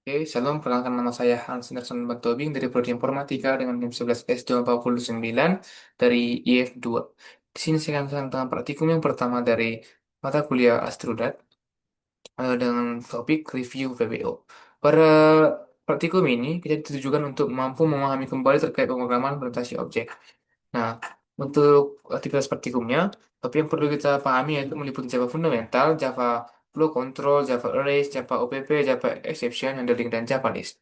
Oke, shalom. Perkenalkan nama saya Hans Anderson Batobing dari Prodi Informatika dengan NIM 11S249 dari IF2. Di sini saya akan tentang praktikum yang pertama dari mata kuliah Astrodat dengan topik review VBO. Pada praktikum ini kita ditujukan untuk mampu memahami kembali terkait pemrograman presentasi objek. Nah, untuk aktivitas praktikumnya, tapi yang perlu kita pahami yaitu meliputi Java fundamental, Java flow control, Java arrays, Java OPP, Java exception handling, dan Java list.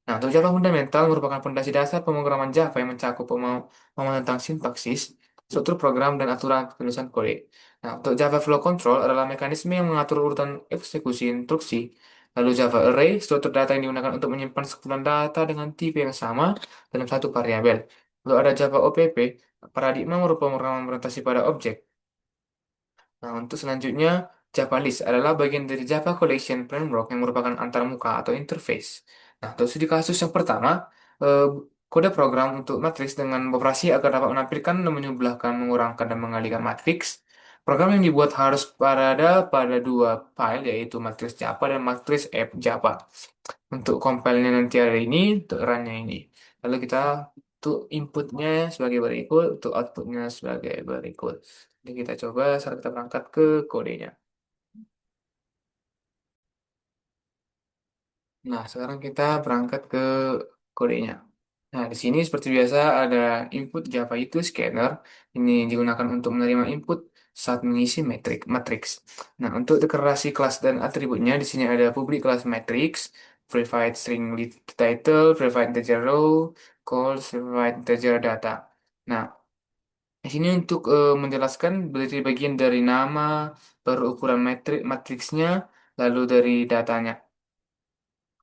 Nah, untuk Java fundamental merupakan fondasi dasar pemrograman Java yang mencakup pemahaman tentang sintaksis, struktur program, dan aturan penulisan kode. Nah, untuk Java Flow Control adalah mekanisme yang mengatur urutan eksekusi instruksi. Lalu Java Array, struktur data yang digunakan untuk menyimpan sekumpulan data dengan tipe yang sama dalam satu variabel. Lalu ada Java OPP, paradigma merupakan pemrograman orientasi pada objek. Nah, untuk selanjutnya, Java List adalah bagian dari Java Collection Framework yang merupakan antarmuka atau interface. Nah, terus di kasus yang pertama, eh, kode program untuk matriks dengan operasi agar dapat menampilkan dan menyebelahkan, mengurangkan, dan mengalihkan matriks. Program yang dibuat harus berada pada dua file, yaitu matriks Java dan matriks F Java. Untuk compile-nya nanti ada ini, untuk run-nya ini. Lalu kita untuk inputnya sebagai berikut, untuk outputnya sebagai berikut. Jadi kita coba saat kita berangkat ke kodenya. Nah, sekarang kita berangkat ke kodenya. Nah, di sini seperti biasa ada input Java itu scanner. Ini digunakan untuk menerima input saat mengisi matrix. Nah, untuk deklarasi kelas dan atributnya di sini ada public class matrix, private string title, private integer row, calls, private integer data. Nah, di sini untuk menjelaskan berarti bagian dari nama, baru ukuran matriksnya, lalu dari datanya.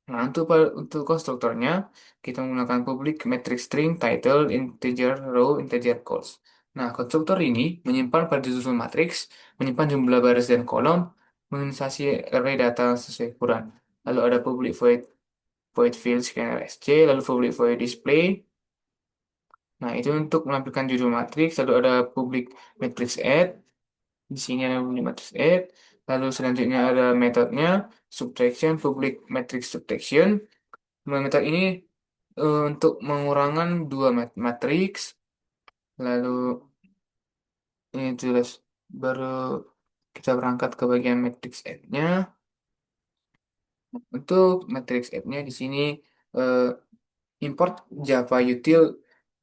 Nah, untuk konstruktornya, kita menggunakan public matrix string, title, integer, row, integer, calls. Nah, konstruktor ini menyimpan pada susun matriks, menyimpan jumlah baris dan kolom, menginisiasi array data sesuai ukuran. Lalu ada public void field scanner SC, lalu public void display. Nah, itu untuk menampilkan judul matriks, lalu ada public matrix add, di sini ada public matrix add, lalu selanjutnya ada metodenya, subtraction, public matrix subtraction. Metode ini untuk mengurangan dua matriks, lalu ini jelas baru kita berangkat ke bagian matrix F-nya. Untuk matrix F-nya di sini eh, import Java util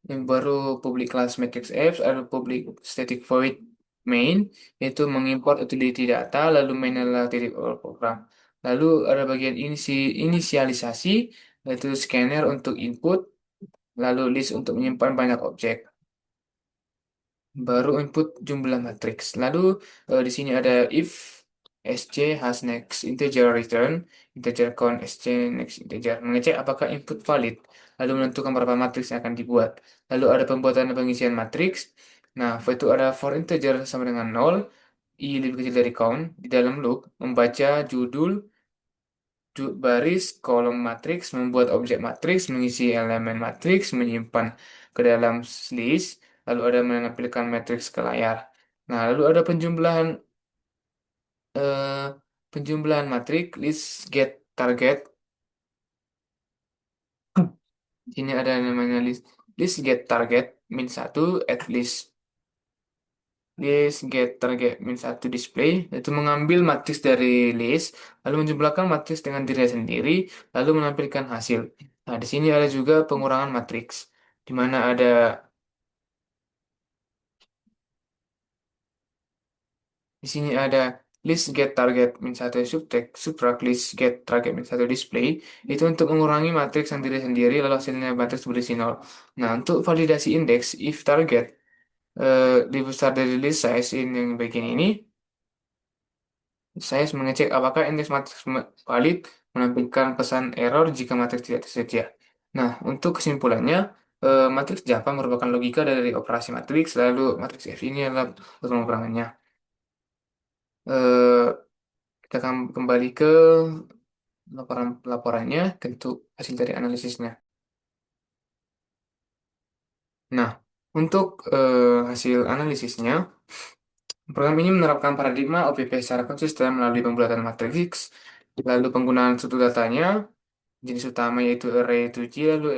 yang baru public class matrix F, ada public static void main, yaitu mengimport utility data, lalu main adalah titik awal program. Lalu ada bagian inisialisasi, yaitu scanner untuk input, lalu list untuk menyimpan banyak objek. Baru input jumlah matriks. Lalu di sini ada if sc has next integer return integer count sc next integer, mengecek apakah input valid, lalu menentukan berapa matriks yang akan dibuat. Lalu ada pembuatan dan pengisian matriks. Nah, itu ada for integer sama dengan 0, i lebih kecil dari count, di dalam loop membaca judul baris kolom matriks, membuat objek matriks, mengisi elemen matriks, menyimpan ke dalam list, lalu ada menampilkan matriks ke layar. Nah, lalu ada eh, penjumlahan matriks, list get target. Ini ada namanya list get target min satu at list get target min satu display, itu mengambil matriks dari list, lalu menjumlahkan matriks dengan dirinya sendiri, lalu menampilkan hasil. Nah, di sini ada juga pengurangan matriks, di mana ada di sini ada list get target min satu subtract list get target min satu display, itu untuk mengurangi matriks yang diri sendiri, lalu hasilnya matriks berisi nol. Nah, untuk validasi indeks, if target lebih besar dari list size ini yang bagian ini, saya mengecek apakah indeks matriks valid, menampilkan pesan error jika matriks tidak tersedia. Nah, untuk kesimpulannya, matriks Java merupakan logika dari operasi matriks, lalu matriks F ini adalah pemrogramannya. Eh, kita akan kembali ke laporannya, untuk hasil dari analisisnya. Nah, untuk hasil analisisnya, program ini menerapkan paradigma OPP secara konsisten melalui pembuatan matriks, lalu penggunaan struktur datanya, Jenis utama yaitu array 2G, lalu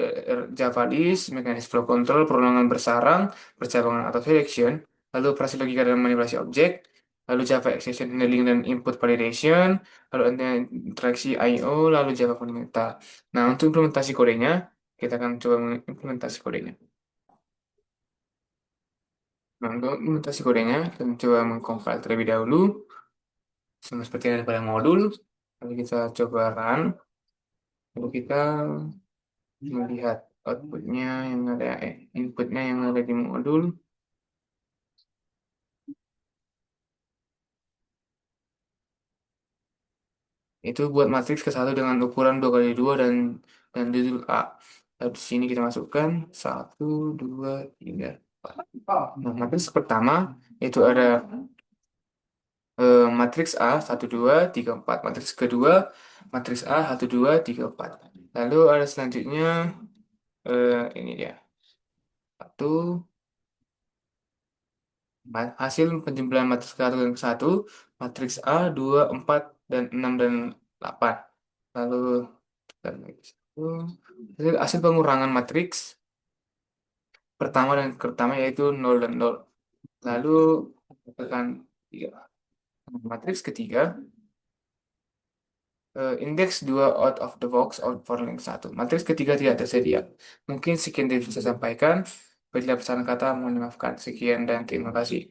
Java list, mekanisme flow control, perulangan bersarang, percabangan atau selection, lalu operasi logika dan manipulasi objek, lalu Java exception handling dan input validation, lalu ada interaksi I/O, lalu Java fundamental. Nah, untuk implementasi kodenya, kita akan coba mengimplementasi kodenya. Nah, untuk implementasi kodenya, kita coba mengcompile terlebih dahulu, sama seperti yang ada pada modul. Lalu kita coba run, lalu kita melihat outputnya yang ada, inputnya yang ada di modul. Itu buat matriks ke satu dengan ukuran 2 kali 2 dan judul A. Lalu di sini kita masukkan 1, 2, 3, 4. Nah, matriks pertama itu ada matriks A 1, 2, 3, 4. Matriks kedua matriks A 1, 2, 3, 4. Lalu ada selanjutnya, ini dia. Satu, hasil penjumlahan matriks ke satu dan ke satu, matriks A 2, 4, dan 6 dan 8. Lalu dan lagi satu. Hasil pengurangan matriks pertama dan pertama yaitu 0 dan 0. Lalu tekan tiga. Matriks ketiga, indeks 2 out of the box out for length 1. Matriks ketiga tidak tersedia. Mungkin sekian dari bisa saya sampaikan. Bila pesan kata mohon dimaafkan. Sekian dan terima kasih.